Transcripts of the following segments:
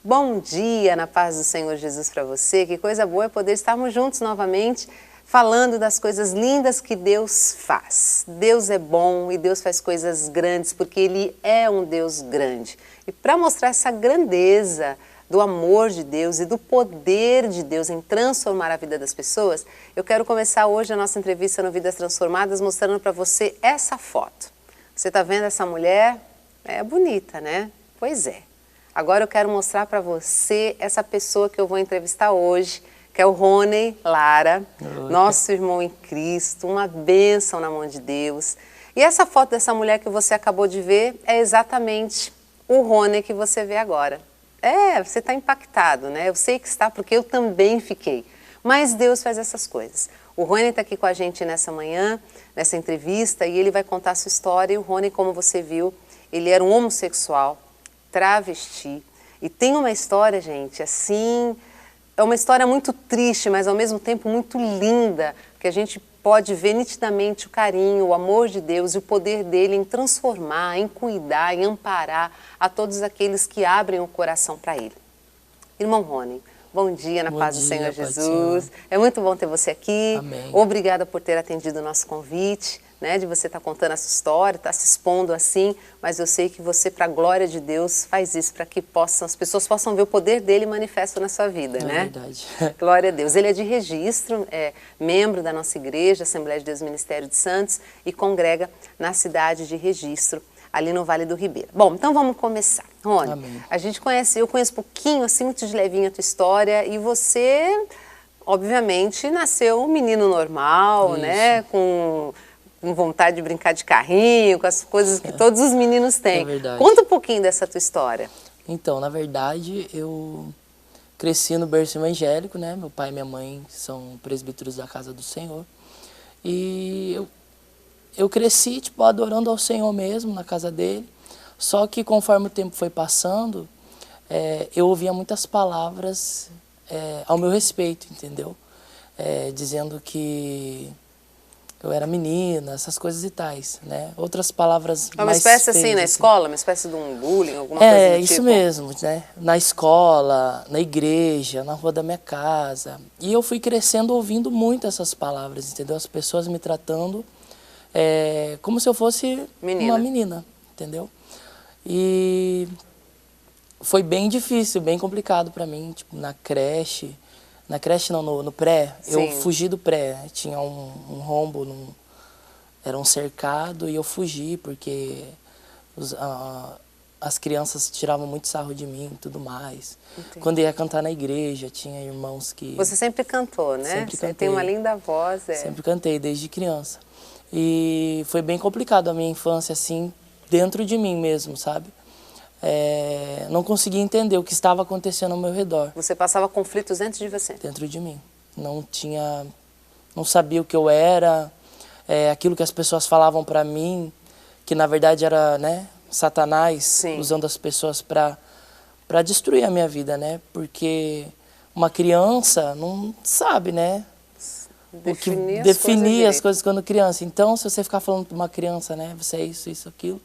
Bom dia, na paz do Senhor Jesus para você. Que coisa boa é poder estarmos juntos novamente, falando das coisas lindas que Deus faz. Deus é bom e Deus faz coisas grandes porque Ele é um Deus grande. E para mostrar essa grandeza do amor de Deus e do poder de Deus em transformar a vida das pessoas, eu quero começar hoje a nossa entrevista no Vidas Transformadas mostrando para você essa foto. Você está vendo essa mulher? É bonita, né? Pois é. Agora eu quero mostrar para você essa pessoa que eu vou entrevistar hoje, que é o Rony Lara, nosso irmão em Cristo, uma bênção na mão de Deus. E essa foto dessa mulher que você acabou de ver é exatamente o Rony que você vê agora. Você está impactado, né? Eu sei que está, porque eu também fiquei. Mas Deus faz essas coisas. O Rony está aqui com a gente nessa manhã, nessa entrevista, e ele vai contar a sua história. E o Rony, como você viu, ele era um homossexual, travesti, e tem uma história, gente, assim, é uma história muito triste, mas ao mesmo tempo muito linda, que a gente pode ver nitidamente o carinho, o amor de Deus e o poder dele em transformar, em cuidar, em amparar a todos aqueles que abrem o coração para ele. Irmão Rony, bom dia na paz do Senhor Jesus. É muito bom ter você aqui. Amém. Obrigada por ter atendido o nosso convite, né, de você estar contando essa história, estar se expondo assim, mas eu sei que você, para a glória de Deus, faz isso para que as pessoas possam ver o poder dele manifesto na sua vida, né? É verdade. Glória a Deus. Ele é de Registro, é membro da nossa igreja, Assembleia de Deus Ministério de Santos, e congrega na cidade de Registro, ali no Vale do Ribeira. Bom, então vamos começar. Rony, Amém. eu conheço pouquinho, assim, muito de levinho a tua história, e você, obviamente, nasceu um menino normal, Isso. né, com vontade de brincar de carrinho, com as coisas que todos os meninos têm. É verdade. Conta um pouquinho dessa tua história. Então, na verdade, eu cresci no berço evangélico, né? Meu pai e minha mãe são presbíteros da Casa do Senhor. E eu cresci, tipo, adorando ao Senhor mesmo, na casa dele. Só que conforme o tempo foi passando, eu ouvia muitas palavras ao meu respeito, entendeu? Dizendo que eu era menina, essas coisas e tais, né? Outras palavras Uma mais espécie assim, feias, na assim. escola, uma espécie de um bullying, alguma coisa do Isso tipo? mesmo, né? Na escola, na igreja, na rua da minha casa. E eu fui crescendo ouvindo muito essas palavras, entendeu? As pessoas me tratando como se eu fosse uma menina, entendeu? E foi bem difícil, bem complicado para mim, tipo, na creche não, no pré. Sim. Eu fugi do pré, tinha um rombo, era um cercado, e eu fugi porque as crianças tiravam muito sarro de mim e tudo mais. Entendi. Quando ia cantar na igreja, tinha irmãos que... Você sempre cantou, né? Sempre Você cantei. tem uma linda voz. Sempre cantei, desde criança. E foi bem complicado a minha infância, assim, dentro de mim mesmo, sabe? Não conseguia entender o que estava acontecendo ao meu redor. Você passava conflitos dentro de você? Dentro de mim. Não sabia o que eu era, aquilo que as pessoas falavam para mim, que na verdade era, né, Satanás, Sim, usando as pessoas para destruir a minha vida, né? Porque uma criança não sabe, né? Definir as coisas quando criança. Então, se você ficar falando para uma criança, né, você é isso, aquilo,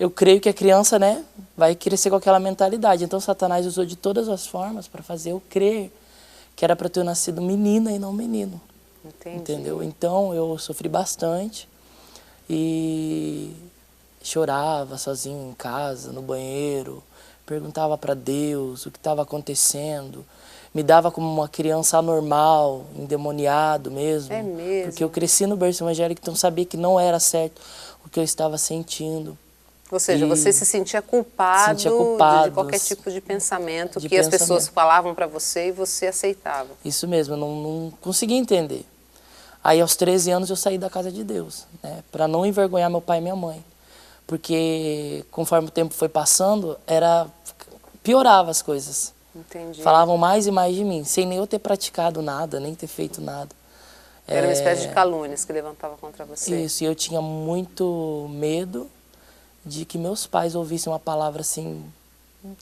eu creio que a criança, né, vai crescer com aquela mentalidade. Então, Satanás usou de todas as formas para fazer eu crer que era para ter nascido menina e não menino. Entendi. Entendeu? Então, eu sofri bastante e chorava sozinho em casa, no banheiro, perguntava para Deus o que estava acontecendo. Me dava como uma criança anormal, endemoniado mesmo. É mesmo? Porque eu cresci no berço evangélico, então sabia que não era certo o que eu estava sentindo. Ou seja, você se sentia culpado, de qualquer tipo de pensamento que as pessoas falavam para você e você aceitava. Isso mesmo, eu não conseguia entender. Aí aos 13 anos eu saí da casa de Deus, né, para não envergonhar meu pai e minha mãe. Porque conforme o tempo foi passando, piorava as coisas. Entendi. Falavam mais e mais de mim, sem nem eu ter praticado nada, nem ter feito nada. Era uma espécie de calúnias que levantavam contra você. Isso, e eu tinha muito medo de que meus pais ouvissem uma palavra assim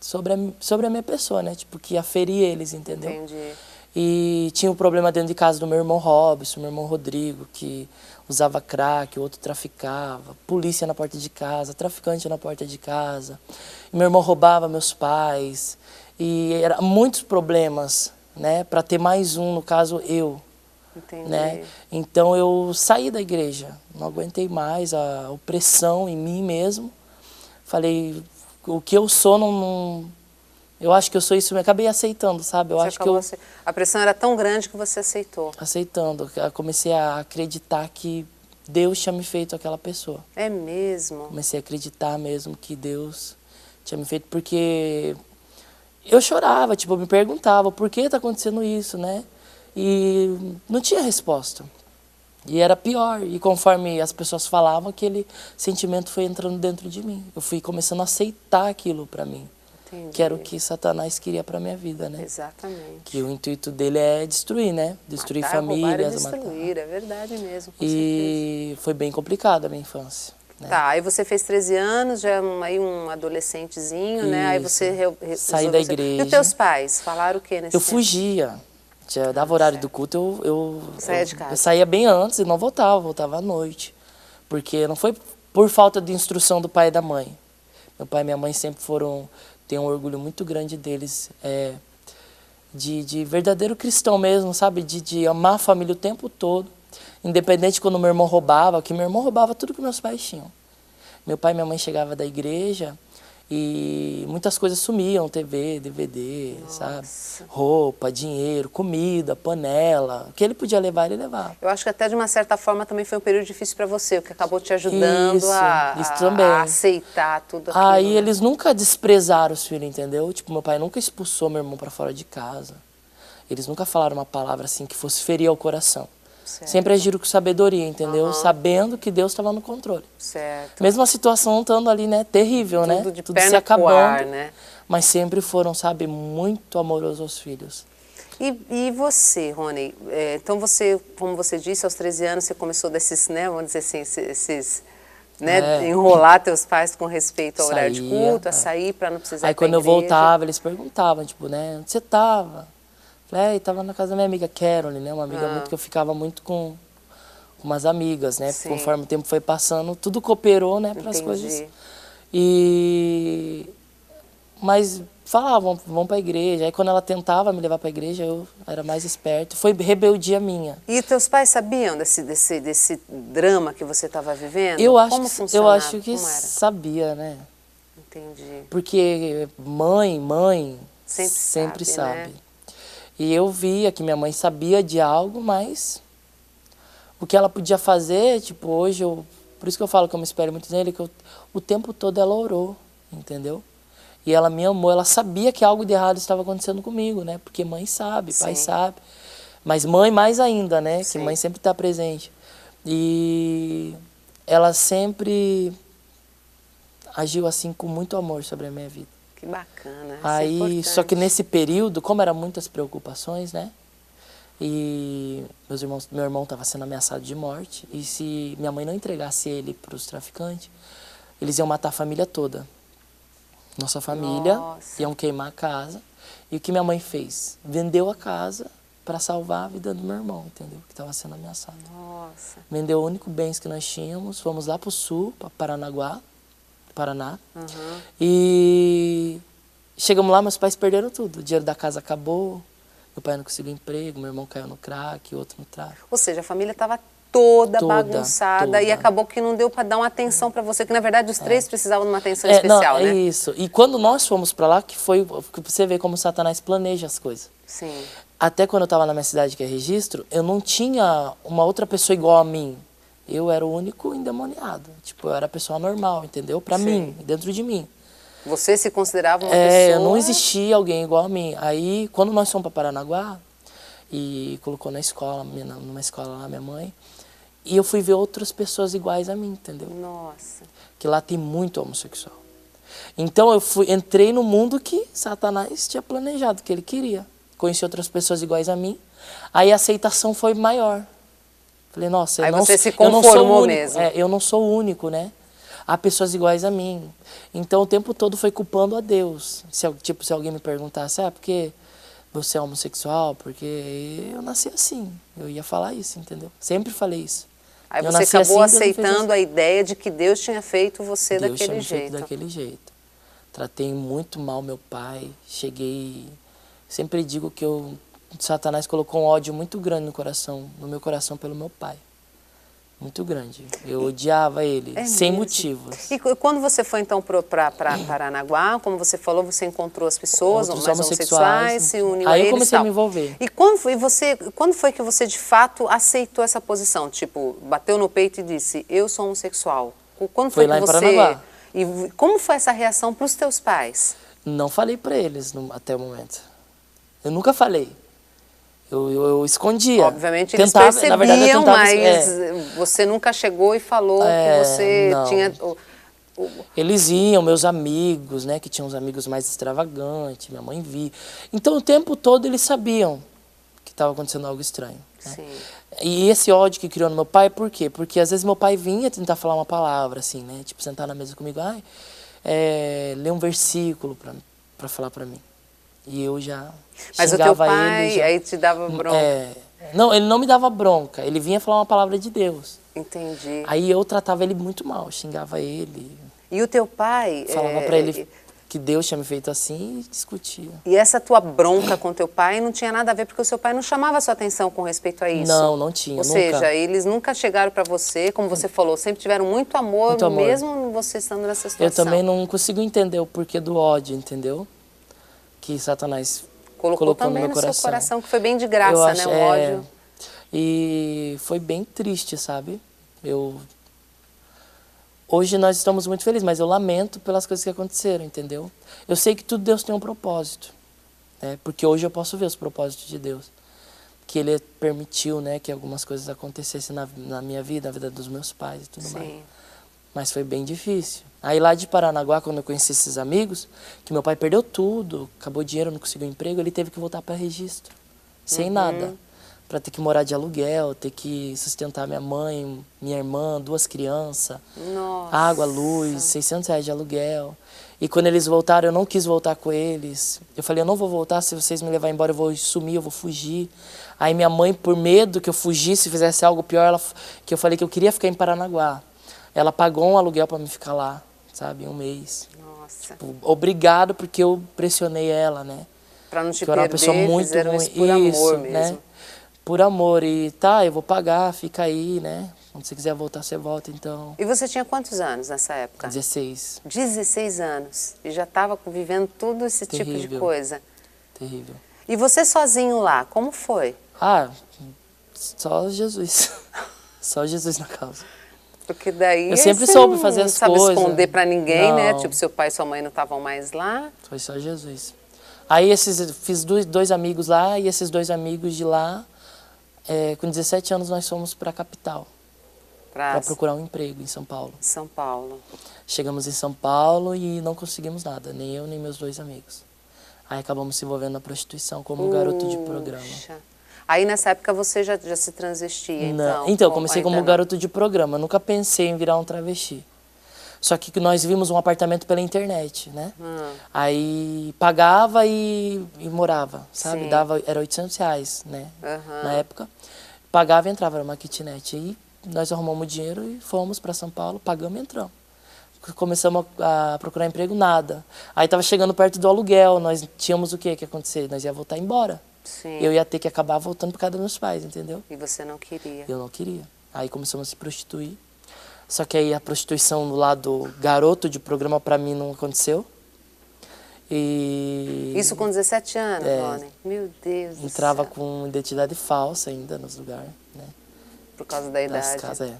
sobre a minha pessoa, né? Tipo, que ia ferir eles, entendeu? Entendi. E tinha um problema dentro de casa do meu irmão Robson, meu irmão Rodrigo, que usava crack, o outro traficava, polícia na porta de casa, traficante na porta de casa. E meu irmão roubava meus pais. E eram muitos problemas, né? Para ter mais um, no caso, eu. Entendi. Né? Então eu saí da igreja, não aguentei mais a opressão em mim mesmo. Falei, o que eu sou eu acho que eu sou isso, eu acabei aceitando, sabe? Eu acho que a pressão era tão grande que você aceitou. Aceitando, eu comecei a acreditar que Deus tinha me feito aquela pessoa. É mesmo? Comecei a acreditar mesmo que Deus tinha me feito, porque eu chorava, tipo, eu me perguntava, por que tá acontecendo isso, né? E não tinha resposta. E era pior. E conforme as pessoas falavam, aquele sentimento foi entrando dentro de mim. Eu fui começando a aceitar aquilo para mim. Entendi. Que era o que Satanás queria para minha vida, né? Exatamente. Que o intuito dele é destruir, né? Destruir matar, famílias, roubar e destruir, é verdade mesmo, com e certeza. Foi bem complicado a minha infância. Né? Tá, aí você fez 13 anos, já aí um adolescentezinho, né? Aí você saí da igreja. E os teus pais falaram o que nesse Eu tempo? fugia. Já dava horário do culto, eu saía de casa. Eu saía bem antes e não voltava à noite. Porque não foi por falta de instrução do pai e da mãe. Meu pai e minha mãe sempre tem um orgulho muito grande deles, de verdadeiro cristão mesmo, sabe? De amar a família o tempo todo. Independente quando meu irmão roubava, que meu irmão roubava tudo que meus pais tinham. Meu pai e minha mãe chegavam da igreja e muitas coisas sumiam, TV, DVD, sabe? Roupa, dinheiro, comida, panela. O que ele podia levar, ele levava. Eu acho que até de uma certa forma também foi um período difícil para você, o que acabou te ajudando a aceitar tudo aquilo. Aí eles nunca desprezaram os filhos, entendeu? Tipo, meu pai nunca expulsou meu irmão para fora de casa. Eles nunca falaram uma palavra assim que fosse ferir ao coração. Certo. Sempre agiram com sabedoria, entendeu? Sabendo que Deus estava no controle. Certo. Mesmo a situação estando ali, né, terrível, tudo né? De tudo perna se acabando, pro ar, né? Mas sempre foram, sabe, muito amorosos aos filhos. E você, Rony? Então você, como você disse, aos 13 anos você começou desses, né, vamos dizer assim, enrolar teus pais com respeito ao horário de culto, a sair para não precisar ir pra igreja. Aí quando eu voltava, eles perguntavam, tipo, né, onde você estava? Falei, tava na casa da minha amiga Carolyn, né, uma amiga muito que eu ficava muito com umas amigas, né, conforme o tempo foi passando, tudo cooperou, né, para as coisas. Mas falavam, vamos para a igreja. Aí quando ela tentava me levar para a igreja, eu era mais esperto. Foi rebeldia minha. E teus pais sabiam desse drama que você estava vivendo? Eu acho Como que, funcionava? eu acho que sabia, né? Entendi. Porque mãe sempre sabe. Né? E eu via que minha mãe sabia de algo, mas o que ela podia fazer, tipo, hoje por isso que eu falo que eu me espelho muito nele, que o tempo todo ela orou, entendeu? E ela me amou, ela sabia que algo de errado estava acontecendo comigo, né? Porque mãe sabe, pai sabe. Mas mãe mais ainda, né? Que mãe sempre está presente. E ela sempre agiu assim com muito amor sobre a minha vida. Que bacana. Aí, só que nesse período, como eram muitas preocupações, né? E meu irmão estava sendo ameaçado de morte. E se minha mãe não entregasse ele para os traficantes, eles iam matar a família toda. Nossa família, iam queimar a casa. E o que minha mãe fez? Vendeu a casa para salvar a vida do meu irmão, entendeu? Que estava sendo ameaçado. Nossa. Vendeu o único bens que nós tínhamos, fomos lá para o sul, para Paraná. E chegamos lá, meus pais perderam tudo. O dinheiro da casa acabou, meu pai não conseguiu emprego, meu irmão caiu no crack, outro no tráfico. Ou seja, a família estava toda bagunçada e acabou que não deu para dar uma atenção para você, que na verdade os três precisavam de uma atenção especial, né? Isso. E quando nós fomos para lá, que você vê como Satanás planeja as coisas. Sim. Até quando eu estava na minha cidade, que é Registro, eu não tinha uma outra pessoa igual a mim. Eu era o único endemoniado. Tipo, eu era a pessoa normal, entendeu? Para mim, dentro de mim. Você se considerava uma pessoa... Não existia alguém igual a mim. Aí, quando nós fomos para Paranaguá, e colocou na escola, numa escola lá, minha mãe, e eu fui ver outras pessoas iguais a mim, entendeu? Nossa. Que lá tem muito homossexual. Então eu entrei no mundo que Satanás tinha planejado, que ele queria. Conheci outras pessoas iguais a mim. Aí a aceitação foi maior. Falei, nossa, aí você se conformou mesmo. Eu não sou o único, né? Há pessoas iguais a mim. Então o tempo todo foi culpando a Deus. Se alguém me perguntasse, porque você é homossexual? Porque eu nasci assim. Eu ia falar isso, entendeu? Sempre falei isso. Aí você acabou aceitando a ideia de que Deus tinha feito você daquele jeito. Daquele jeito. tratei muito mal meu pai, sempre digo que Satanás colocou um ódio muito grande no meu coração pelo meu pai. Muito grande. Eu odiava ele, sem mesmo? motivos. E quando você foi então para Paranaguá, como você falou, você encontrou as pessoas Outros mais homossexuais, se uniu a Aí eu eles comecei e a tal. me envolver. E quando foi que você de fato aceitou essa posição? Tipo, bateu no peito e disse, eu sou homossexual. Quando Foi foi lá que em você... Paranaguá. E como foi essa reação para os teus pais? Não falei pra eles até o momento. Eu nunca falei. Eu escondia. Obviamente eles Tentava, na verdade, eu percebiam, tentava... mas você nunca chegou e falou que você não. tinha... Eles iam, meus amigos, né, que tinham uns amigos mais extravagantes, minha mãe via. Então, o tempo todo eles sabiam que estava acontecendo algo estranho. Né? Sim. E esse ódio que criou no meu pai, por quê? Porque às vezes meu pai vinha tentar falar uma palavra, assim, né, tipo, sentar na mesa comigo, ler um versículo pra falar pra mim. E eu já Mas o teu pai aí te dava bronca? Não, ele não me dava bronca, ele vinha falar uma palavra de Deus. Entendi. Aí eu tratava ele muito mal, xingava ele. E o teu pai... Falava pra ele que Deus tinha me feito assim e discutia. E essa tua bronca com teu pai não tinha nada a ver porque o seu pai não chamava a sua atenção com respeito a isso? Não tinha, Ou nunca. seja, eles nunca chegaram pra você, como você falou, sempre tiveram muito amor, mesmo você estando nessa situação. Eu também não consigo entender o porquê do ódio, entendeu? Que Satanás colocou também no meu coração. Seu coração, que foi bem de graça, né? O ódio. E foi bem triste, sabe? Hoje nós estamos muito felizes, mas eu lamento pelas coisas que aconteceram, entendeu? Eu sei que tudo Deus tem um propósito, né? Porque hoje eu posso ver os propósitos de Deus. Que Ele permitiu, né, que algumas coisas acontecessem na minha vida, na vida dos meus pais e tudo mais. Mas foi bem difícil. Aí lá de Paranaguá, quando eu conheci esses amigos, que meu pai perdeu tudo, acabou o dinheiro, não conseguiu emprego, ele teve que voltar para registro, sem nada. Para ter que morar de aluguel, ter que sustentar minha mãe, minha irmã, 2 crianças. Nossa. Água, luz, R$600 de aluguel. E quando eles voltaram, eu não quis voltar com eles. Eu falei, eu não vou voltar, se vocês me levarem embora, eu vou sumir, eu vou fugir. Aí minha mãe, por medo que eu fugisse, fizesse algo pior, que eu falei que eu queria ficar em Paranaguá. Ela pagou um aluguel para me ficar lá, sabe, 1 mês. Nossa. Tipo, obrigado, porque eu pressionei ela, né? Para não te perder, eu era uma pessoa muito ruim. isso por amor mesmo. Né? Por amor. E tá, eu vou pagar, fica aí, né? Quando você quiser voltar, você volta, então. E você tinha quantos anos nessa época? 16. 16 anos. E já estava vivendo todo esse tipo de coisa. Terrível. E você sozinho lá, como foi? Só Jesus. Só Jesus na causa. Porque daí eu sempre soube fazer as coisas. Não sabe esconder pra ninguém, né? Tipo, seu pai e sua mãe não estavam mais lá. Foi só Jesus. Aí fiz dois amigos lá, e esses 2 amigos de lá, com 17 anos nós fomos pra capital. Pra procurar um emprego em São Paulo. São Paulo. Chegamos em São Paulo e não conseguimos nada, nem eu, nem meus 2 amigos. Aí acabamos se envolvendo na prostituição como garoto de programa. Aí nessa época você já se transvestia, então? Então, comecei como garoto de programa. Eu nunca pensei em virar um travesti. Só que nós vimos um apartamento pela internet, né? Aí pagava e morava, sabe? Era R$800, né? Na época. Pagava e entrava, era uma kitnet. Aí nós arrumamos dinheiro e fomos para São Paulo, pagamos e entramos. Começamos a procurar emprego, nada. Aí tava chegando perto do aluguel, nós tínhamos o que acontecer? Nós ia voltar embora. Eu ia ter que acabar voltando por causa dos meus pais, entendeu? E você não queria? Eu não queria. Aí começamos a se prostituir. Só que aí a prostituição do lado garoto de programa pra mim não aconteceu. Isso com 17 anos, Rony? Meu Deus do céu. Entrava com identidade falsa ainda nos lugares, né? Por causa da idade.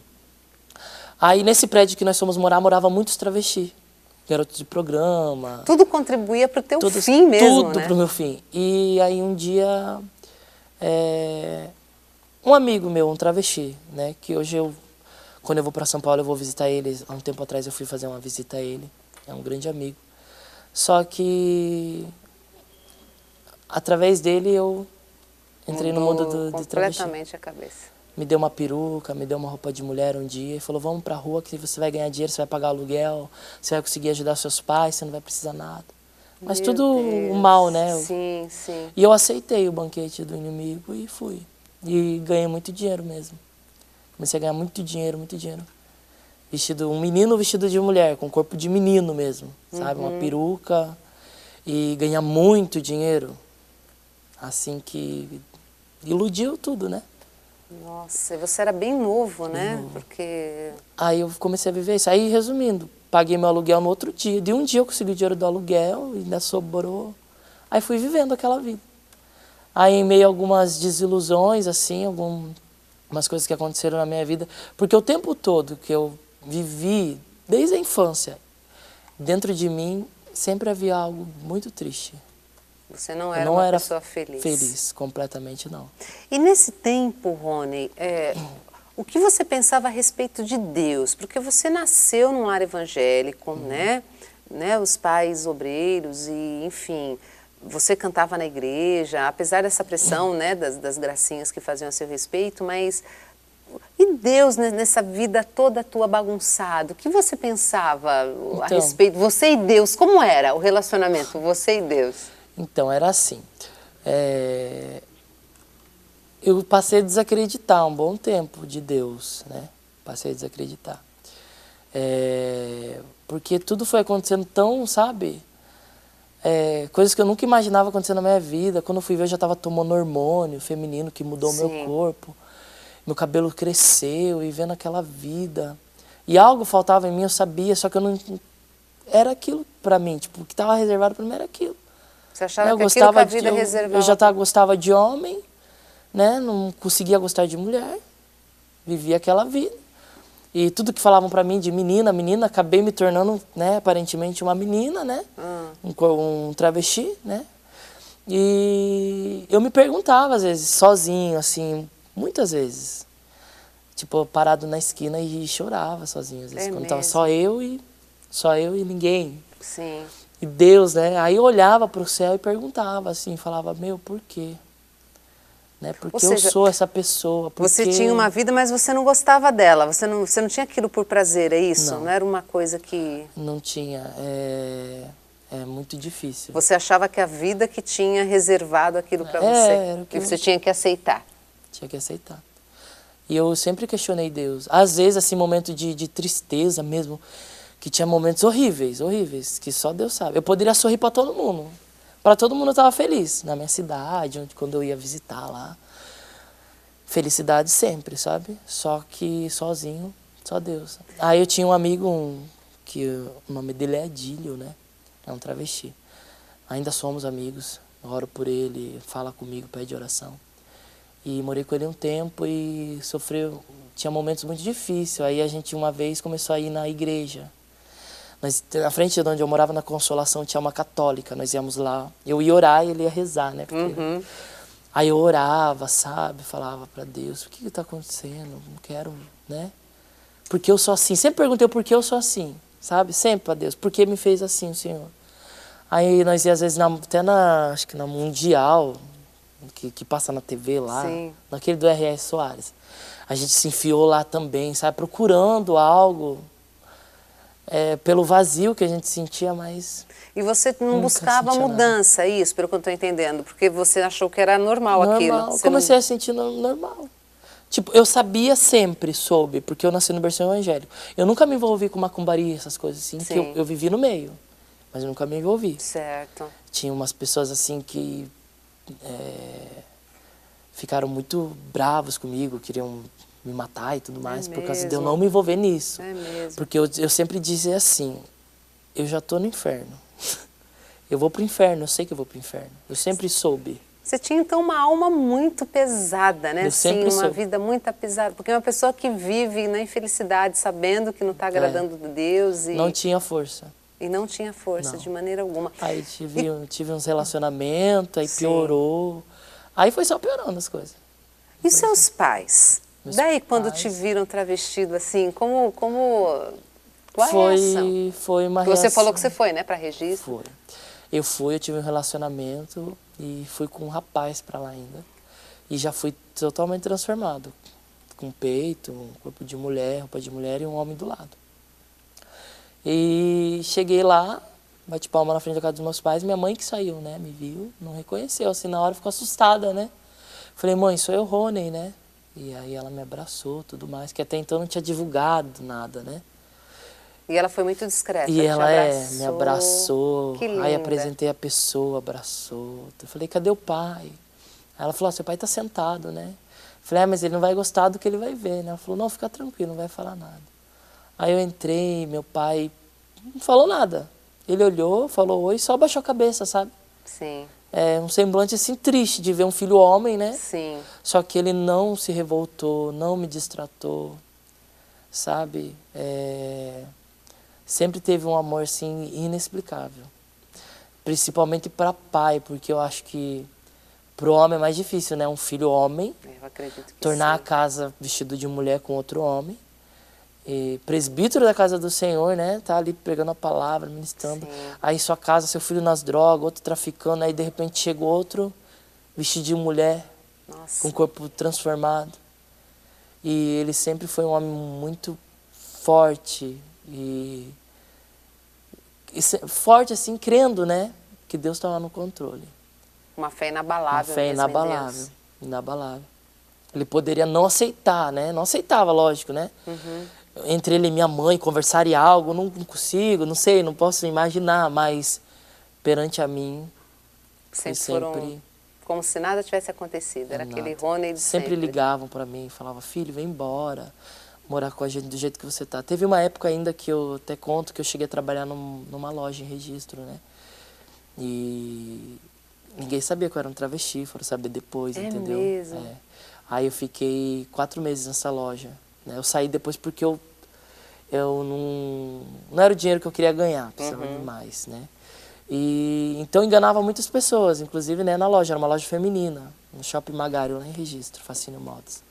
Aí nesse prédio que nós fomos morar, morava muitos travestis. Garotos de programa. Tudo contribuía pro teu fim mesmo, Tudo pro meu fim. E aí um dia, um amigo meu, um travesti, né? Que hoje quando eu vou para São Paulo, eu vou visitar ele. Há um tempo atrás eu fui fazer uma visita a ele. É um grande amigo. Só que, através dele, eu entrei no mundo do travesti. Completamente a cabeça. Me deu uma peruca, me deu uma roupa de mulher um dia e falou, vamos pra rua que você vai ganhar dinheiro, você vai pagar aluguel, você vai conseguir ajudar seus pais, você não vai precisar nada. Mas tudo o mal, né? Sim, sim. E eu aceitei o banquete do inimigo e fui. E ganhei muito dinheiro mesmo. Comecei a ganhar muito dinheiro, muito dinheiro. vestido, um menino vestido de mulher, com corpo de menino mesmo, sabe? Uma peruca e ganhar muito dinheiro. Assim que iludiu tudo, né? Nossa, e você era bem novo, né? novo. Porque... Aí eu comecei a viver isso. Aí, resumindo, paguei meu aluguel no outro dia. De um dia eu consegui o dinheiro do aluguel e ainda sobrou. Aí fui vivendo aquela vida. Aí, em meio a algumas desilusões, assim, algumas coisas que aconteceram na minha vida, porque o tempo todo que eu vivi, desde a infância, dentro de mim, sempre havia algo muito triste. Você não era uma pessoa feliz. Feliz, completamente não. E nesse tempo, Rony, o que você pensava a respeito de Deus? Porque você nasceu num lar evangélico, né? Os pais obreiros e, enfim, você cantava na igreja, apesar dessa pressão, né, das gracinhas que faziam a seu respeito, mas... E Deus, né, nessa vida toda tua bagunçada, o que você pensava a respeito? Você e Deus, como era o relacionamento, você e Deus? Então, era assim. Eu passei a desacreditar um bom tempo de Deus, né? Passei a desacreditar. Porque tudo foi acontecendo tão, sabe? Coisas que eu nunca imaginava acontecer na minha vida. Quando eu fui ver, eu já estava tomando hormônio feminino que mudou o meu corpo. Meu cabelo cresceu e vendo aquela vida. E algo faltava em mim, eu sabia, só que eu não... Era aquilo pra mim, tipo, o que estava reservado pra mim era aquilo. Você achava que aquilo que a vida reservava? Eu já gostava de homem, né? Não conseguia gostar de mulher. Vivia aquela vida. E tudo que falavam pra mim de menina, acabei me tornando, né, aparentemente uma menina, né? Um travesti, né? E eu me perguntava, às vezes, sozinho, assim, muitas vezes. Tipo, parado na esquina e chorava sozinho, às vezes, quando tava só eu e ninguém. Sim. E Deus, né? Aí eu olhava para o céu e perguntava assim, falava, meu, por quê? Né? Porque eu sou essa pessoa. Você tinha uma vida, mas você não gostava dela. Você não tinha aquilo por prazer, é isso? Não. Não era uma coisa que... Não tinha. É muito difícil. Você achava que a vida que tinha reservado aquilo para você. Que você tinha que aceitar. Tinha que aceitar. E eu sempre questionei Deus. Às vezes, assim, momento de tristeza mesmo, que tinha momentos horríveis, que só Deus sabe. Eu poderia sorrir para todo mundo. Para todo mundo eu estava feliz. Na minha cidade, quando eu ia visitar lá. Felicidade sempre, sabe? Só que sozinho, só Deus. Aí eu tinha um amigo, que o nome dele é Adílio, né? É um travesti. Ainda somos amigos. Eu oro por ele, fala comigo, pede oração. E morei com ele um tempo e tinha momentos muito difíceis. Aí a gente uma vez começou a ir na igreja. Na frente de onde eu morava, na Consolação, tinha uma católica. Nós íamos lá. Eu ia orar e ele ia rezar, né? Aí eu orava, sabe? Falava para Deus, o que está acontecendo? Não quero, né? Porque eu sou assim. Sempre perguntei por que eu sou assim, sabe? Sempre para Deus. Por que me fez assim o Senhor? Aí nós íamos, às vezes, até acho que na Mundial, que passa na TV lá, naquele do R.S. Soares. A gente se enfiou lá também, sabe? Procurando algo... pelo vazio que a gente sentia, mas... E você não buscava mudança, isso, pelo que eu estou entendendo? Porque você achou que era normal aquilo? Você comecei a sentir normal. Tipo, eu sabia sempre, soube, porque eu nasci no berço evangélico. Eu nunca me envolvi com macumbaria, essas coisas assim, que eu vivi no meio. Mas eu nunca me envolvi. Certo. Tinha umas pessoas assim que ficaram muito bravos comigo, queriam... me matar e tudo mais, por causa de eu não me envolver nisso. É mesmo. Porque eu sempre dizia assim, eu já estou no inferno. Eu vou pro inferno, eu sei que eu vou pro inferno. Eu sempre soube. Você tinha, então, uma alma muito pesada, né? Sim, uma vida muito pesada. Porque é uma pessoa que vive na infelicidade, sabendo que não está agradando Deus. E... Não tinha força. E não tinha força, de maneira alguma. Aí tive uns relacionamentos, aí piorou. Aí foi só piorando as coisas. E seus pais? Daí, quando te viram travestido assim, qual a reação? Foi uma reação. Você falou que você foi, né, para registro? Foi. Eu tive um relacionamento e fui com um rapaz para lá ainda. E já fui totalmente transformado. Com peito, um corpo de mulher, roupa de mulher e um homem do lado. E cheguei lá, bati palma na frente da casa dos meus pais, minha mãe que saiu, né, me viu, não reconheceu, assim, na hora ficou assustada, né. Falei, mãe, sou eu, Rony, né. E aí ela me abraçou, tudo mais, que até então não tinha divulgado nada, né? E ela foi muito discreta, E te ela me abraçou. abraçou. Que Aí linda. apresentei a pessoa, abraçou. Eu falei, cadê o pai? Aí ela falou, seu pai tá sentado, né? Eu falei, mas ele não vai gostar do que ele vai ver, né? Ela falou, não, fica tranquilo, não vai falar nada. Aí eu entrei, meu pai não falou nada. Ele olhou, falou oi, só abaixou a cabeça, sabe? Sim, É um semblante assim triste de ver um filho homem, né? sim. Só que ele não se revoltou, não me distratou, sabe? Sempre teve um amor assim inexplicável. Principalmente para pai, porque eu acho que pro homem é mais difícil, né? Um filho homem Eu acredito que tornar a sim. casa vestido de mulher com outro homem. E presbítero da casa do Senhor, né? Tá ali pregando a palavra, ministrando. Sim. Aí sua casa, seu filho nas drogas, outro traficando, aí de repente chega outro vestido de mulher, Nossa. com o corpo transformado. E ele sempre foi um homem muito forte forte assim, crendo, né, que Deus estava no controle. Uma fé Uma inabalável fé mesmo em inabalável, Deus. inabalável. Ele poderia não aceitar, né? Não aceitava, lógico, né? Entre ele e minha mãe conversarem algo, não consigo, não sei, não posso imaginar, mas perante a mim foi Sempre foram sempre como se nada tivesse acontecido. Era aquele nada. Rony de Sempre ligavam para mim e falavam, filho, vem embora, morar com a gente do jeito que você tá. Teve uma época ainda que eu até conto que eu cheguei a trabalhar numa loja em Registro, né? E ninguém sabia que eu era um travesti, foram saber depois, É entendeu? mesmo? É. Aí eu fiquei 4 meses nessa loja, né? Eu saí depois porque eu não era o dinheiro que eu queria ganhar, precisava de mais, né? E então enganava muitas pessoas, inclusive, né, na loja, era uma loja feminina, no Shopping Magário, lá em Registro, Fascínio Modas.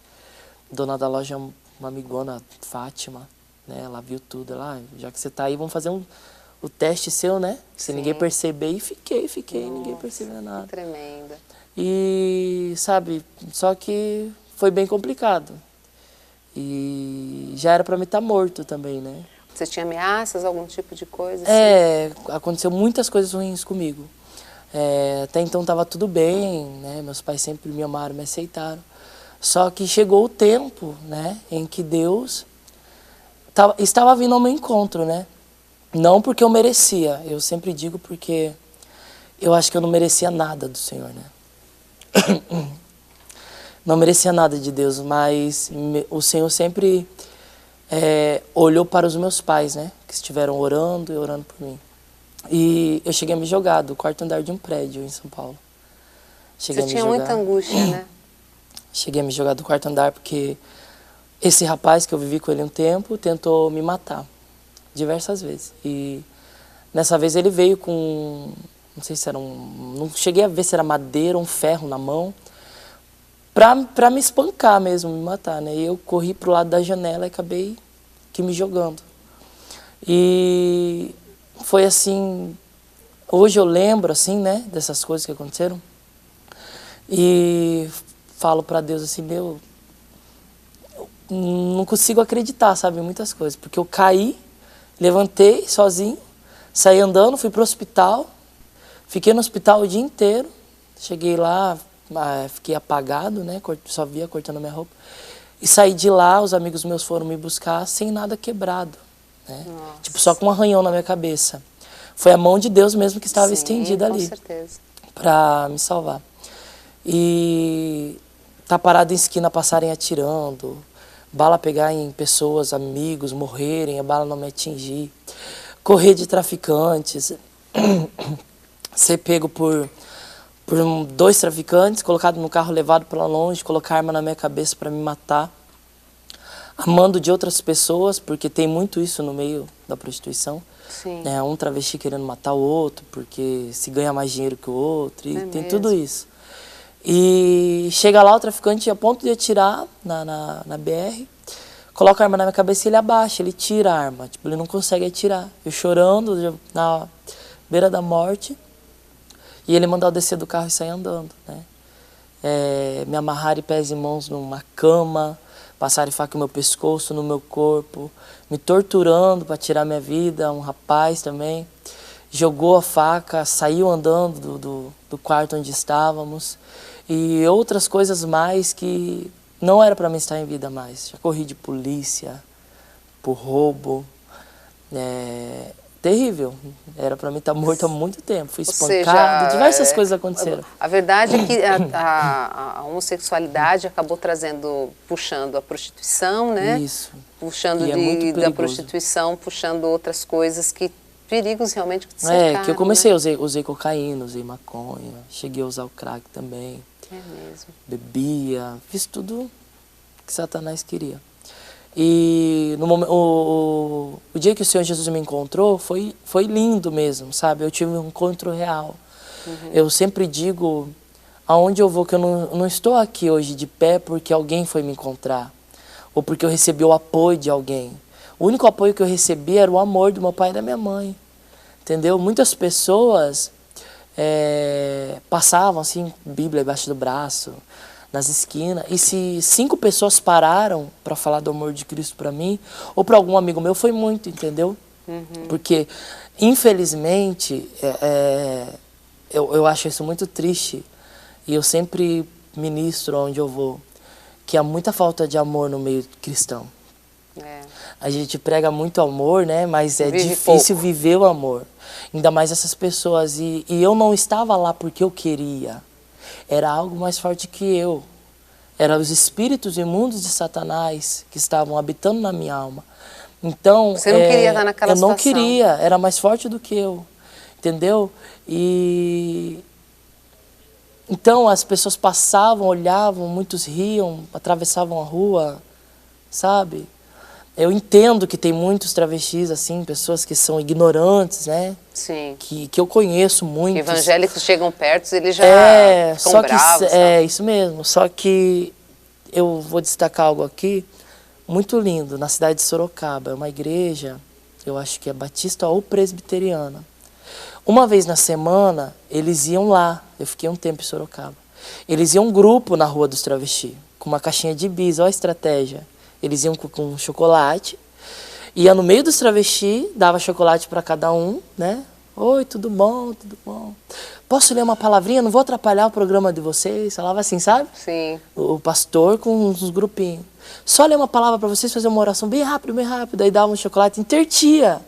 Dona da loja, uma amigona, Fátima, né, ela viu tudo, ela, já que você tá aí, vamos fazer o teste seu, né, se ninguém perceber, e fiquei, ninguém percebeu nada. Que tremenda. E, sabe, só que foi bem complicado. E já era pra mim estar morto também, né? Você tinha ameaças, algum tipo de coisa? Assim? Aconteceu muitas coisas ruins comigo. Até então estava tudo bem, né? Meus pais sempre me amaram, me aceitaram. Só que chegou o tempo, né, em que Deus estava vindo ao meu encontro, né? Não porque eu merecia, eu sempre digo porque eu acho que eu não merecia nada do Senhor, né? Não merecia nada de Deus, mas o Senhor sempre olhou para os meus pais, né? Que estiveram orando e orando por mim. E eu cheguei a me jogar do quarto andar de um prédio em São Paulo. Você tinha muita angústia, né? Cheguei a me jogar do quarto andar porque esse rapaz que eu vivi com ele um tempo tentou me matar diversas vezes. E nessa vez ele veio com, não sei se era não cheguei a ver se era madeira ou um ferro na mão, pra me espancar mesmo, me matar, né? E eu corri pro lado da janela e acabei que me jogando. E foi assim, hoje eu lembro assim, né, dessas coisas que aconteceram. E falo pra Deus assim, meu, eu não consigo acreditar, sabe, em muitas coisas, porque eu caí, levantei sozinho, saí andando, fui pro hospital, fiquei no hospital o dia inteiro, cheguei lá, fiquei apagado, né, só via cortando minha roupa. E saí de lá, os amigos meus foram me buscar sem nada quebrado, né? Tipo, só com um arranhão na minha cabeça. Foi a mão de Deus mesmo que estava estendida ali. Com certeza. Pra me salvar. E tá parado em esquina, passarem atirando, bala pegar em pessoas, amigos, morrerem, a bala não me atingir. Correr de traficantes, ser pego por 2 traficantes, colocado no carro, levado para longe, colocar arma na minha cabeça para me matar. Amando de outras pessoas, porque tem muito isso no meio da prostituição. Sim. Né? Um travesti querendo matar o outro, porque se ganha mais dinheiro que o outro, e tem mesmo? tudo isso. E chega lá o traficante a ponto de atirar na BR, coloca a arma na minha cabeça e ele abaixa, ele tira a arma, tipo, ele não consegue atirar. Eu chorando, na beira da morte, e ele mandou eu descer do carro e sair andando, né? Me amarrarem pés e mãos numa cama, passarem faca no meu pescoço, no meu corpo, me torturando para tirar minha vida. Um rapaz também jogou a faca, saiu andando do quarto onde estávamos, e outras coisas mais que não era para mim estar em vida mais. Já corri de polícia, por roubo, Terrível. Era para mim estar morto há muito tempo. Fui Ou espancado, seja, diversas coisas aconteceram. A verdade é que a homossexualidade acabou puxando a prostituição, né? Isso. Puxando E é muito da perigoso. prostituição, puxando outras coisas perigos realmente que te cercaram, que eu comecei, né? usei cocaína, usei maconha, cheguei a usar o crack também. É mesmo. Bebia, fiz tudo que Satanás queria. E no momento, o dia que o Senhor Jesus me encontrou foi lindo mesmo, sabe? Eu tive um encontro real. Eu sempre digo, aonde eu vou, que eu não estou aqui hoje de pé porque alguém foi me encontrar, ou porque eu recebi o apoio de alguém. O único apoio que eu recebi era o amor do meu pai e da minha mãe, entendeu? Muitas pessoas passavam assim, Bíblia debaixo do braço, nas esquinas, e se 5 pessoas pararam para falar do amor de Cristo para mim, ou para algum amigo meu, foi muito, entendeu? Porque, infelizmente, eu acho isso muito triste, e eu sempre ministro onde eu vou, que há muita falta de amor no meio cristão. A gente prega muito amor, né? Mas é difícil viver o amor. Ainda mais essas pessoas. E eu não estava lá porque eu queria. Era algo mais forte que eu. Eram os espíritos imundos de Satanás que estavam habitando na minha alma. Então, você não queria estar naquela situação. Eu não queria, era mais forte do que eu. Entendeu? Então as pessoas passavam, olhavam, muitos riam, atravessavam a rua, sabe? Eu entendo que tem muitos travestis, assim, pessoas que são ignorantes, né? Sim. Que eu conheço muitos. Que evangélicos chegam perto, eles já ficam só bravos. Que, isso mesmo. Só que eu vou destacar algo aqui muito lindo, na cidade de Sorocaba. É uma igreja, eu acho que é batista ou presbiteriana. Uma vez na semana, eles iam lá. Eu fiquei um tempo em Sorocaba. Eles iam um grupo na Rua dos Travestis, com uma caixinha de bis, olha a estratégia. Eles iam com chocolate, ia no meio dos travestis, dava chocolate para cada um, né? Oi, tudo bom, tudo bom. Posso ler uma palavrinha? Não vou atrapalhar o programa de vocês. Falava assim, sabe? Sim. O pastor com uns grupinhos. Só ler uma palavra para vocês, fazer uma oração bem rápido, bem rápido. Aí dava um chocolate, intertia.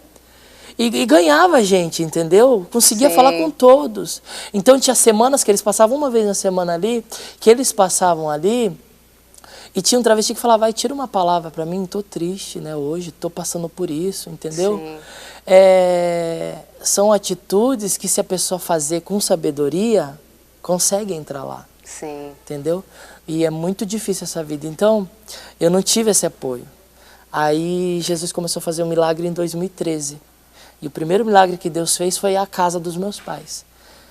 E ganhava a gente, entendeu? Conseguia falar com todos. Então tinha semanas que eles passavam uma vez na semana ali, que eles passavam ali. E tinha um travesti que falava, vai, tira uma palavra para mim, tô triste, né, hoje, tô passando por isso, entendeu? Sim. São atitudes que se a pessoa fazer com sabedoria, consegue entrar lá. Sim. Entendeu? E é muito difícil essa vida. Então, eu não tive esse apoio. Aí Jesus começou a fazer um milagre em 2013. E o primeiro milagre que Deus fez foi a casa dos meus pais,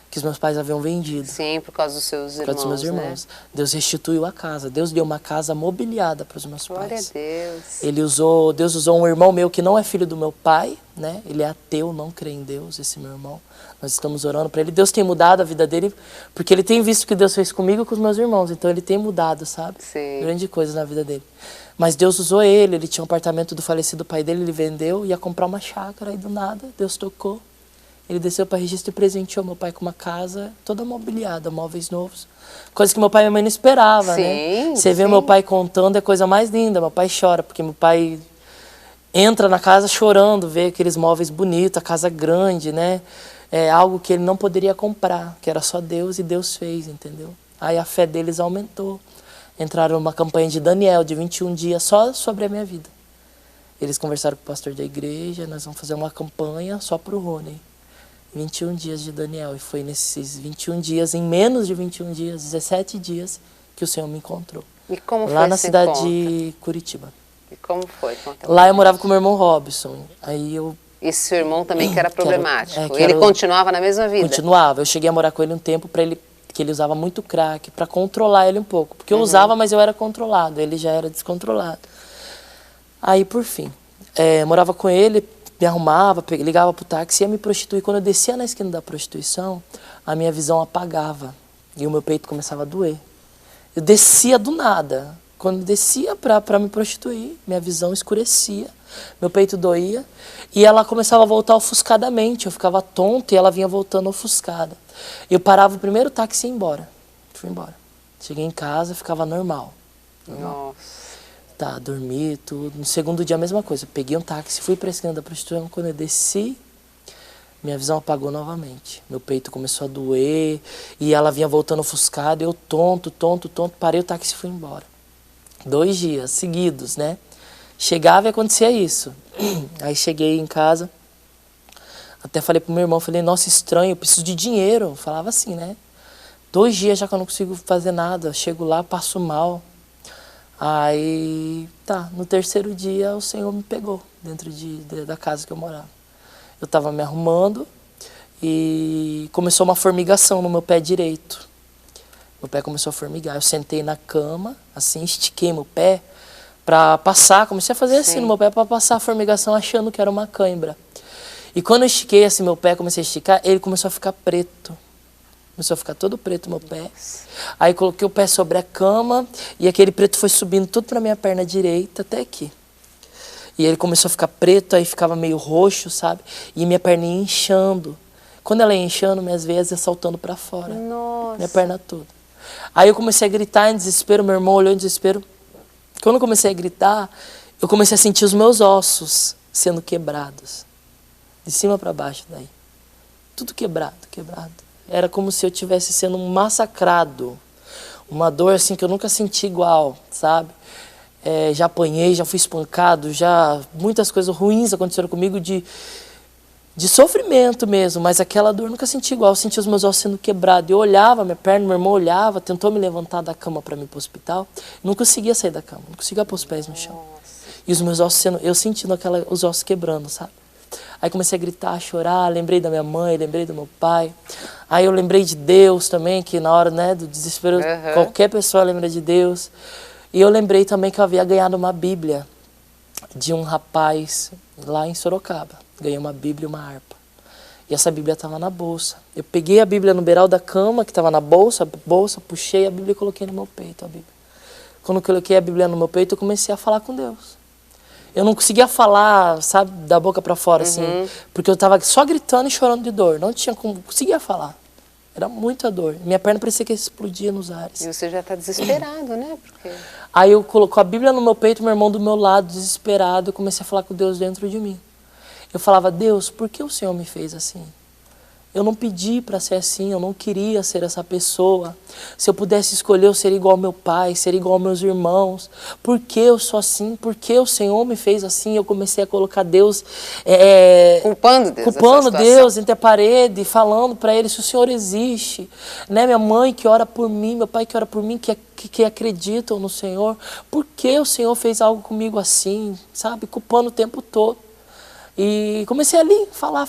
que os meus pais haviam vendido. Sim, por causa dos seus irmãos, por causa dos meus irmãos. Né? Deus restituiu a casa. Deus deu uma casa mobiliada para os meus pais. Glória a Deus. Deus usou um irmão meu que não é filho do meu pai, né? Ele é ateu, não crê em Deus, esse meu irmão. Nós estamos orando para ele. Deus tem mudado a vida dele, porque ele tem visto o que Deus fez comigo e com os meus irmãos. Então ele tem mudado, sabe? Sim. Grande coisa na vida dele. Mas Deus usou ele tinha um apartamento do falecido pai dele, ele vendeu, ia comprar uma chácara e do nada Deus tocou. Ele desceu para registro e presenteou meu pai com uma casa toda mobiliada, móveis novos. Coisa que meu pai e minha mãe não esperavam, né? Você vê meu pai contando, é a coisa mais linda. Meu pai chora, porque meu pai entra na casa chorando, vê aqueles móveis bonitos, a casa grande, né? É algo que ele não poderia comprar, que era só Deus e Deus fez, entendeu? Aí a fé deles aumentou. Entraram numa campanha de Daniel, de 21 dias, só sobre a minha vida. Eles conversaram com o pastor da igreja, nós vamos fazer uma campanha só para o Rony. 21 dias de Daniel, e foi nesses 21 dias, em menos de 21 dias, 17 dias, que o Senhor me encontrou. E como foi lá na esse cidade encontro? de Curitiba. E como foi? Lá eu morava com meu irmão Robson, aí eu... E seu irmão também que era problemático? que ele continuava na mesma vida? Continuava, eu cheguei a morar com ele um tempo, que ele usava muito crack, para controlar ele um pouco, porque eu usava, mas eu era controlado, ele já era descontrolado. Aí, por fim, morava com ele, me arrumava, ligava pro táxi e ia me prostituir. Quando eu descia na esquina da prostituição, a minha visão apagava e o meu peito começava a doer. Eu descia do nada. Quando eu descia para me prostituir, minha visão escurecia, meu peito doía e ela começava a voltar ofuscadamente. Eu ficava tonto e ela vinha voltando ofuscada. Eu parava o primeiro táxi e ia embora. Fui embora. Cheguei em casa, ficava normal. Nossa. Tá, dormi, tudo. No segundo dia a mesma coisa. Peguei um táxi, fui pra esquina da prostituição. Quando eu desci, minha visão apagou novamente. Meu peito começou a doer e ela vinha voltando ofuscada. Eu tonto. Parei o táxi e fui embora. 2 dias seguidos, né? Chegava e acontecia isso. Aí cheguei em casa, até falei pro meu irmão, falei, nossa, estranho, eu preciso de dinheiro. Eu falava assim, né? 2 dias já que eu não consigo fazer nada. Chego lá, passo mal. Aí, tá, no 3º dia o Senhor me pegou dentro da casa que eu morava. Eu tava me arrumando e começou uma formigação no meu pé direito. Meu pé começou a formigar. Eu sentei na cama, assim, estiquei meu pé pra passar. Comecei a fazer assim no meu pé pra passar a formigação, achando que era uma cãibra. E quando eu estiquei assim meu pé, comecei a esticar, ele começou a ficar preto. Começou a ficar todo preto meu pé. Aí coloquei o pé sobre a cama e aquele preto foi subindo tudo pra minha perna direita até aqui. E ele começou a ficar preto, aí ficava meio roxo, sabe? E minha perninha inchando. Quando ela ia inchando, minhas veias iam saltando pra fora. Nossa. Minha perna toda. Aí eu comecei a gritar em desespero, meu irmão olhou em desespero. Quando eu comecei a gritar, eu comecei a sentir os meus ossos sendo quebrados. De cima pra baixo daí. Tudo quebrado. Era como se eu estivesse sendo massacrado. Uma dor assim que eu nunca senti igual, sabe? Já apanhei, já fui espancado, já muitas coisas ruins aconteceram comigo de sofrimento mesmo, mas aquela dor eu nunca senti igual. Eu senti os meus ossos sendo quebrados. Eu olhava minha perna, meu irmão olhava, tentou me levantar da cama para me ir pro hospital. Não conseguia sair da cama, não conseguia pôr os pés no chão. E os meus ossos eu sentindo os ossos quebrando, sabe? Aí comecei a gritar, a chorar, lembrei da minha mãe, lembrei do meu pai. Aí eu lembrei de Deus também, que na hora, né, do desespero, qualquer pessoa lembra de Deus. E eu lembrei também que eu havia ganhado uma Bíblia de um rapaz lá em Sorocaba. Ganhei uma Bíblia e uma harpa. E essa Bíblia estava na bolsa. Eu peguei a Bíblia no beiral da cama, que estava na bolsa, puxei a Bíblia e coloquei no meu peito a Bíblia. Quando eu coloquei a Bíblia no meu peito, eu comecei a falar com Deus. Eu não conseguia falar, sabe, da boca para fora, assim, porque eu estava só gritando e chorando de dor. Não tinha como, conseguia falar. Era muita dor. Minha perna parecia que explodia nos ares. E você já está desesperado, né? Porque... Aí eu coloquei a Bíblia no meu peito, meu irmão do meu lado, desesperado, eu comecei a falar com Deus dentro de mim. Eu falava, Deus, por que o Senhor me fez assim? Eu não pedi para ser assim, eu não queria ser essa pessoa. Se eu pudesse escolher, eu seria igual ao meu pai, seria igual aos meus irmãos. Por que eu sou assim? Por que o Senhor me fez assim? Eu comecei a colocar Deus... culpando Deus entre a parede, falando para Ele se o Senhor existe. Né? Minha mãe que ora por mim, meu pai que ora por mim, que acreditam no Senhor. Por que o Senhor fez algo comigo assim? Sabe? Culpando o tempo todo. E comecei ali, falar.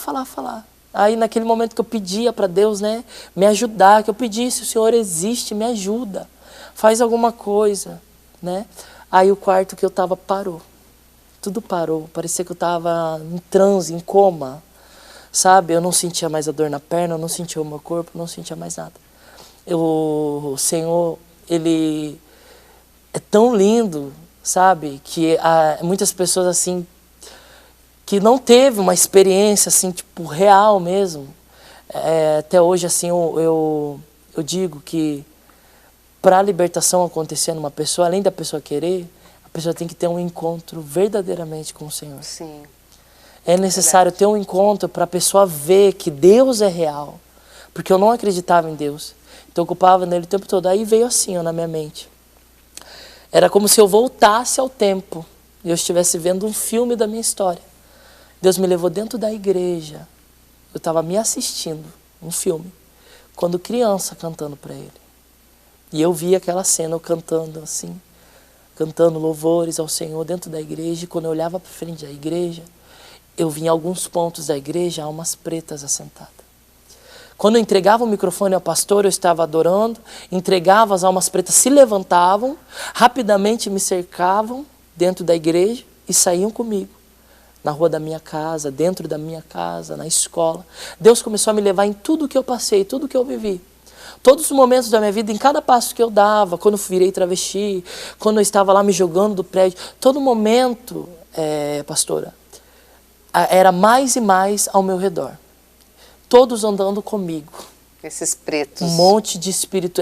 Aí naquele momento que eu pedia para Deus, né, me ajudar, que eu pedisse, o Senhor existe, me ajuda, faz alguma coisa, né? Aí o quarto que eu estava parou, tudo parou, parecia que eu estava em transe, em coma, sabe? Eu não sentia mais a dor na perna, eu não sentia o meu corpo, não sentia mais nada. O Senhor, Ele é tão lindo, sabe? Que muitas pessoas assim, que não teve uma experiência assim, tipo, real mesmo. Até hoje, assim, eu digo que para a libertação acontecer numa pessoa, além da pessoa querer, a pessoa tem que ter um encontro verdadeiramente com o Senhor. Sim. É necessário ter um encontro para a pessoa ver que Deus é real. Porque eu não acreditava em Deus. Então eu culpava nele o tempo todo. Aí veio assim, ó, na minha mente. Era como se eu voltasse ao tempo e eu estivesse vendo um filme da minha história. Deus me levou dentro da igreja. Eu estava me assistindo um filme, quando criança, cantando para Ele. E eu vi aquela cena, eu cantando assim, cantando louvores ao Senhor dentro da igreja. E quando eu olhava para frente da igreja, eu vi em alguns pontos da igreja almas pretas assentadas. Quando eu entregava o microfone ao pastor, eu estava adorando, entregava, as almas pretas se levantavam, rapidamente me cercavam dentro da igreja e saíam comigo. Na rua da minha casa, dentro da minha casa, na escola. Deus começou a me levar em tudo que eu passei, tudo que eu vivi. Todos os momentos da minha vida, em cada passo que eu dava, quando eu virei travesti, quando eu estava lá me jogando do prédio, todo momento, pastora, era mais e mais ao meu redor. Todos andando comigo. Esses pretos. Um monte de espírito.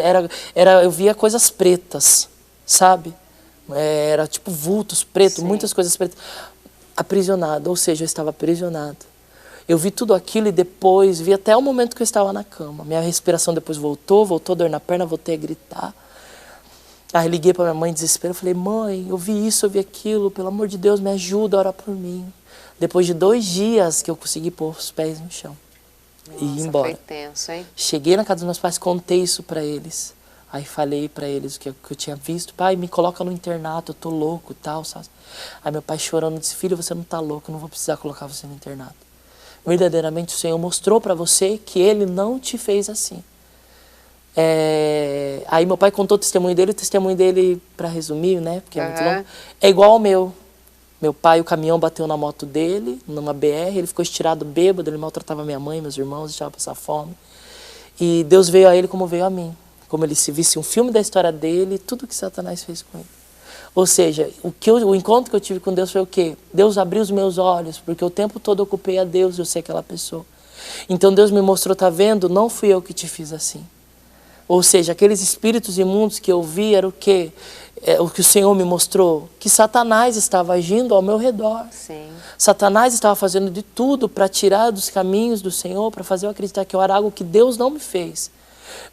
Eu via coisas pretas, sabe? Era tipo vultos pretos, Sim. muitas coisas pretas. Aprisionado, ou seja, eu estava aprisionado. Eu vi tudo aquilo e depois vi até o momento que eu estava na cama. Minha respiração depois voltou dor na perna, voltei a gritar. Aí liguei para minha mãe em desespero, falei, mãe, eu vi isso, eu vi aquilo, pelo amor de Deus, me ajuda, ora por mim. Depois de 2 dias que eu consegui pôr os pés no chão. Nossa, e ir embora. Foi tenso, hein? Cheguei na casa dos meus pais, contei isso para eles. Aí falei para eles o que eu tinha visto. Pai, me coloca no internato, eu tô louco e tal, sabe? Aí meu pai chorando disse, filho, você não tá louco, eu não vou precisar colocar você no internato. Verdadeiramente o Senhor mostrou para você que Ele não te fez assim. Aí meu pai contou o testemunho dele, para resumir, né, porque é muito longo, é igual ao meu. Meu pai, o caminhão bateu na moto dele, numa BR, ele ficou estirado bêbado, ele maltratava minha mãe, meus irmãos, deixava passar fome. E Deus veio a ele como veio a mim. Como ele se visse um filme da história dele, tudo que Satanás fez com ele. Ou seja, o encontro que eu tive com Deus foi o quê? Deus abriu os meus olhos, porque o tempo todo eu ocupei a Deus, eu sei aquela pessoa. Então Deus me mostrou, tá vendo? Não fui eu que te fiz assim. Ou seja, aqueles espíritos imundos que eu vi era o quê? O que o Senhor me mostrou, que Satanás estava agindo ao meu redor. Sim. Satanás estava fazendo de tudo para tirar dos caminhos do Senhor, para fazer eu acreditar que eu era algo que Deus não me fez.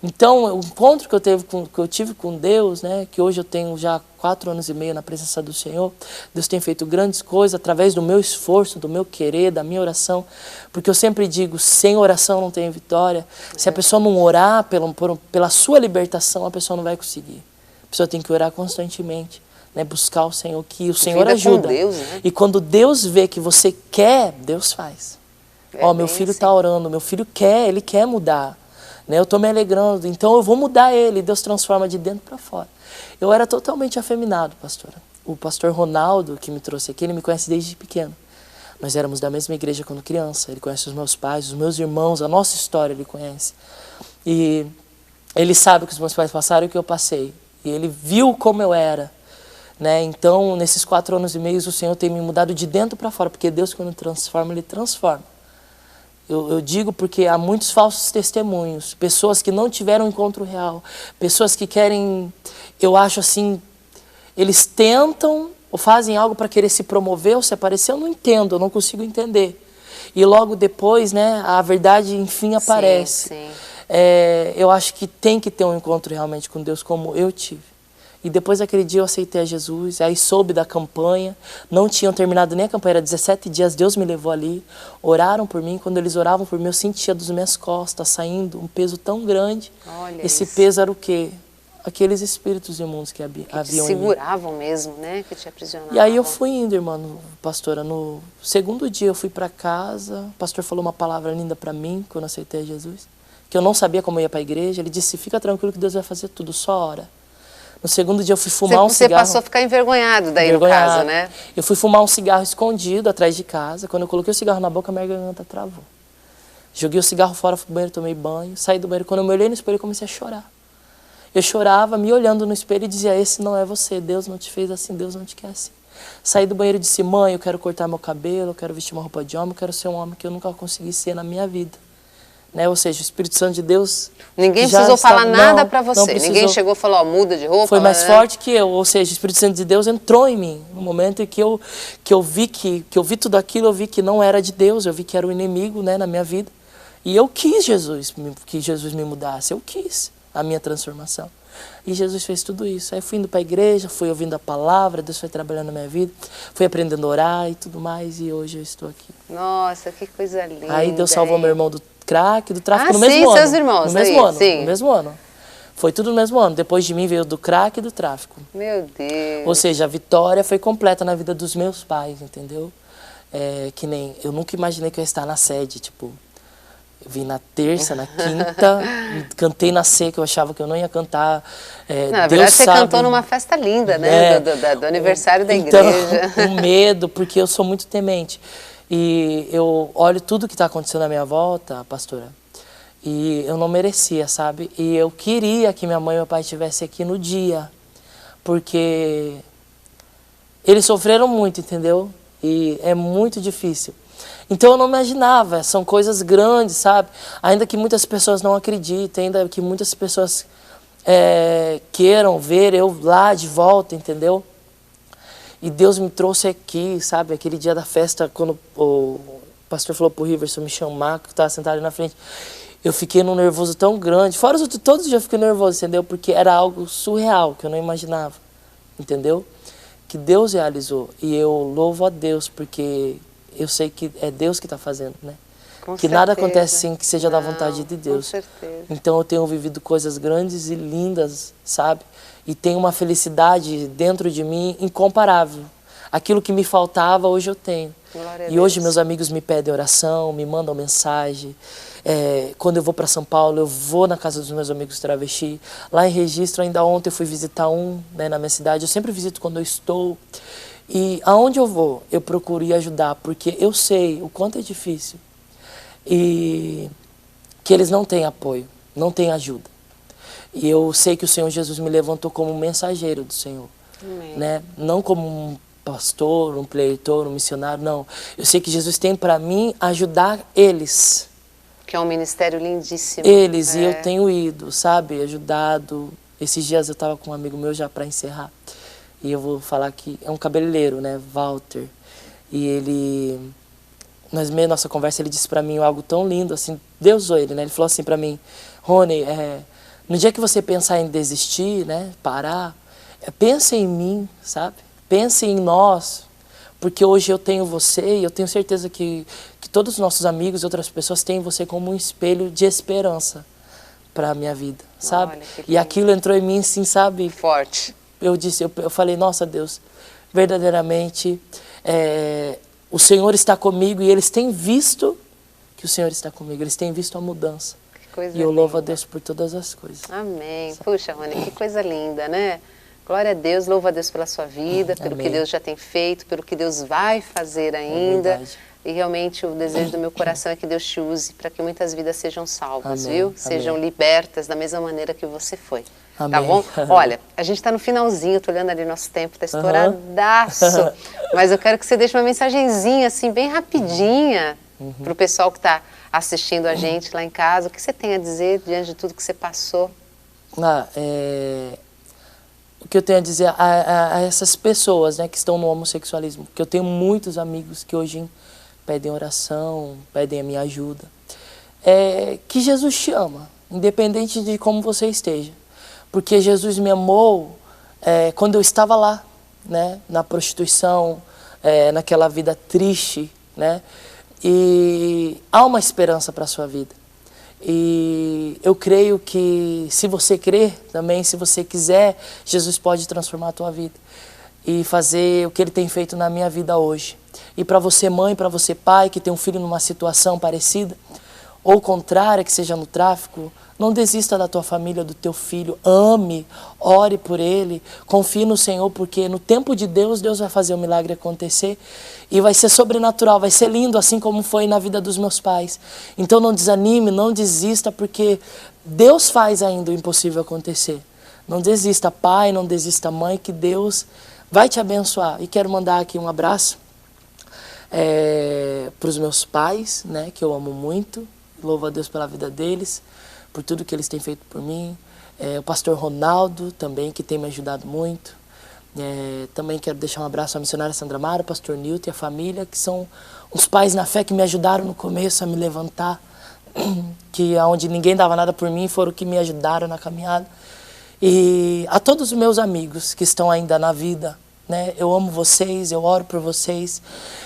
Então, o encontro que eu tive com Deus, né, que hoje eu tenho já 4 anos e meio na presença do Senhor, Deus tem feito grandes coisas através do meu esforço, do meu querer, da minha oração, porque eu sempre digo, sem oração não tem vitória. Se a pessoa não orar pela sua libertação, a pessoa não vai conseguir. A pessoa tem que orar constantemente, né, buscar o Senhor, que o Senhor ajuda. Com Deus, né? E quando Deus vê que você quer, Deus faz. Meu filho está orando, meu filho quer, ele quer mudar. Né, eu estou me alegrando, então eu vou mudar ele. Deus transforma de dentro para fora. Eu era totalmente afeminado, pastora. O pastor Ronaldo, que me trouxe aqui, ele me conhece desde pequeno. Nós éramos da mesma igreja quando criança. Ele conhece os meus pais, os meus irmãos, a nossa história ele conhece. E ele sabe o que os meus pais passaram e o que eu passei. E ele viu como eu era. Né? Então, nesses 4 anos e meio, o Senhor tem me mudado de dentro para fora, porque Deus, quando transforma, Ele transforma. Eu digo porque há muitos falsos testemunhos, pessoas que não tiveram um encontro real, pessoas que querem, eu acho assim, eles tentam ou fazem algo para querer se promover ou se aparecer, eu não entendo, eu não consigo entender. E logo depois, né, a verdade enfim aparece. Sim, sim. Eu acho que tem que ter um encontro realmente com Deus como eu tive. E depois daquele dia eu aceitei a Jesus, aí soube da campanha, não tinham terminado nem a campanha, era 17 dias, Deus me levou ali, oraram por mim, quando eles oravam por mim eu sentia das minhas costas saindo um peso tão grande. Olha esse isso. Peso era o quê? Aqueles espíritos imundos que haviam em mim. Seguravam mesmo, né? Que te aprisionavam. E aí eu fui indo, irmã, pastora, no 2º dia eu fui para casa, o pastor falou uma palavra linda para mim, quando eu aceitei a Jesus, que eu não sabia como eu ia para a igreja, ele disse, fica tranquilo que Deus vai fazer tudo, só ora. No 2º dia eu fui fumar um cigarro. Você passou a ficar envergonhado daí no caso, né? Eu fui fumar um cigarro escondido atrás de casa. Quando eu coloquei o cigarro na boca, minha garganta travou. Joguei o cigarro fora, fui pro banheiro, tomei banho, saí do banheiro. Quando eu me olhei no espelho, eu comecei a chorar. Eu chorava, me olhando no espelho e dizia, esse não é você, Deus não te fez assim, Deus não te quer assim. Saí do banheiro e disse, mãe, eu quero cortar meu cabelo, eu quero vestir uma roupa de homem, eu quero ser um homem que eu nunca consegui ser na minha vida. Né? Ou seja, o Espírito Santo de Deus... Ninguém precisou falar nada para você, ninguém chegou e falou, ó, muda de roupa. Foi mais forte que eu, ou seja, o Espírito Santo de Deus entrou em mim. No momento em que eu vi tudo aquilo, eu vi que não era de Deus, eu vi que era o inimigo, né, na minha vida. E eu quis que Jesus me mudasse, eu quis a minha transformação. E Jesus fez tudo isso. Aí fui indo para a igreja, fui ouvindo a palavra, Deus foi trabalhando na minha vida, fui aprendendo a orar e tudo mais, e hoje eu estou aqui. Nossa, que coisa linda. Aí Deus salvou meu irmão do crack, do tráfico no mesmo sim, ano. Seus irmãos, no mesmo ano, sim. no mesmo ano. Foi tudo no mesmo ano. Depois de mim veio do crack e do tráfico. Meu Deus. Ou seja, a vitória foi completa na vida dos meus pais, entendeu? Que nem, eu nunca imaginei que eu ia estar na sede, tipo... Eu vim na terça, na quinta, cantei na seca, eu achava que eu não ia cantar. Na verdade, você cantou numa festa linda, né? Do aniversário da igreja. O medo, porque eu sou muito temente. E eu olho tudo que está acontecendo à minha volta, pastora, e eu não merecia, sabe? E eu queria que minha mãe e meu pai estivessem aqui no dia, porque eles sofreram muito, entendeu? E é muito difícil. Então eu não imaginava, são coisas grandes, sabe? Ainda que muitas pessoas não acreditem, ainda que muitas pessoas queiram ver eu lá de volta, entendeu? E Deus me trouxe aqui, sabe? Aquele dia da festa, quando o pastor falou pro Riverson me chamar, que eu estava sentado ali na frente. Eu fiquei num nervoso tão grande. Fora os outros, todos os dias eu fiquei nervoso, entendeu? Porque era algo surreal, que eu não imaginava, entendeu? Que Deus realizou. E eu louvo a Deus, porque eu sei que é Deus que está fazendo, né? Com que certeza. Nada acontece sem que seja da vontade de Deus. Com certeza. Então eu tenho vivido coisas grandes e lindas, sabe? E tenho uma felicidade dentro de mim incomparável. Aquilo que me faltava, hoje eu tenho. Glória a E hoje Deus. meus amigos me pedem oração, me mandam mensagem. Quando eu vou para São Paulo, eu vou na casa dos meus amigos travesti. Lá em Registro, ainda ontem eu fui visitar um, né, na minha cidade. Eu sempre visito quando eu estou. E aonde eu vou, eu procuro ir ajudar, porque eu sei o quanto é difícil. E que eles não têm apoio, não têm ajuda. E eu sei que o Senhor Jesus me levantou como um mensageiro do Senhor. Amém. Né? Não como um pastor, um pregador, um missionário, não. Eu sei que Jesus tem para mim ajudar eles. Que é um ministério lindíssimo. Eles, e eu tenho ido, sabe, ajudado. Esses dias eu estava com um amigo meu, já para encerrar, e eu vou falar que é um cabeleireiro, né, Walter. E ele, nas meio da nossa conversa, ele disse para mim algo tão lindo, assim, Deus usou ele, né? Ele falou assim para mim: Rony, no dia que você pensar em desistir, né, parar, pense em mim, sabe? Pense em nós, porque hoje eu tenho você e eu tenho certeza que todos os nossos amigos e outras pessoas têm você como um espelho de esperança para a minha vida, sabe? Olha, e aquilo entrou em mim, assim, sabe? Forte. Eu falei, nossa Deus, verdadeiramente o Senhor está comigo e eles têm visto que o Senhor está comigo, eles têm visto a mudança. Que coisa e eu louvo a linda. Deus por todas as coisas. Amém. Puxa, Rony, que coisa linda, né? Glória a Deus, louvo a Deus pela sua vida, pelo Amém. que Deus já tem feito, pelo que Deus vai fazer ainda. verdade. E realmente o desejo do meu coração é que Deus te use para que muitas vidas sejam salvas, Amém, viu? amém. Sejam libertas da mesma maneira que você foi. Tá Amém. bom? Olha, a gente está no finalzinho, tô olhando ali nosso tempo, tá estouradaço. Mas eu quero que você deixe uma mensagenzinha, assim, bem rapidinha, para o pessoal que está assistindo a gente lá em casa. O que você tem a dizer diante de tudo que você passou? O que eu tenho a dizer a essas pessoas, né, que estão no homossexualismo, porque eu tenho muitos amigos que hoje pedem oração, pedem a minha ajuda, que Jesus te ama, independente de como você esteja, porque Jesus me amou quando eu estava lá, né, na prostituição, naquela vida triste, né, e há uma esperança para a sua vida. E eu creio que se você crer também, se você quiser, Jesus pode transformar a tua vida e fazer o que Ele tem feito na minha vida hoje. E para você mãe, para você pai, que tem um filho numa situação parecida, ou contrária, que seja no tráfico, não desista da tua família, do teu filho, ame, ore por ele, confie no Senhor, porque no tempo de Deus, Deus vai fazer o milagre acontecer e vai ser sobrenatural, vai ser lindo, assim como foi na vida dos meus pais. Então não desanime, não desista, porque Deus faz ainda o impossível acontecer. Não desista, pai, não desista, mãe, que Deus vai te abençoar. E quero mandar aqui um abraço para os meus pais, né, que eu amo muito, louvo a Deus pela vida deles, por tudo que eles têm feito por mim. O pastor Ronaldo também, que tem me ajudado muito. Também quero deixar um abraço à missionária Sandra Mara, pastor Nilton e a família, que são os pais na fé que me ajudaram no começo a me levantar, que onde ninguém dava nada por mim, foram que me ajudaram na caminhada. E a todos os meus amigos que estão ainda na vida, né? Eu amo vocês, eu oro por vocês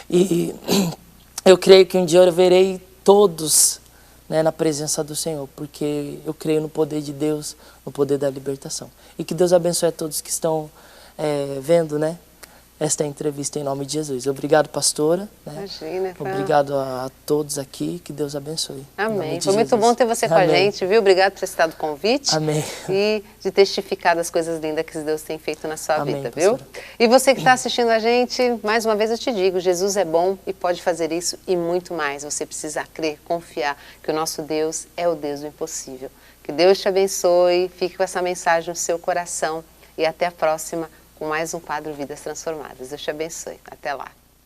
e eu creio que um dia eu verei todos, né, na presença do Senhor, porque eu creio no poder de Deus, no poder da libertação. E que Deus abençoe a todos que estão vendo, né, esta entrevista em nome de Jesus. Obrigado, pastora. Né? Imagina. Obrigado a todos aqui, que Deus abençoe. Amém. Foi muito bom ter você com a gente, viu? Obrigado por ter citado o convite. Amém. E de testificar das coisas lindas que Deus tem feito na sua Amém, vida, pastora. viu? E você que está assistindo a gente, mais uma vez eu te digo, Jesus é bom e pode fazer isso e muito mais. Você precisa crer, confiar que o nosso Deus é o Deus do impossível. Que Deus te abençoe, fique com essa mensagem no seu coração e até a próxima com mais um quadro Vidas Transformadas. Deus te abençoe. Até lá.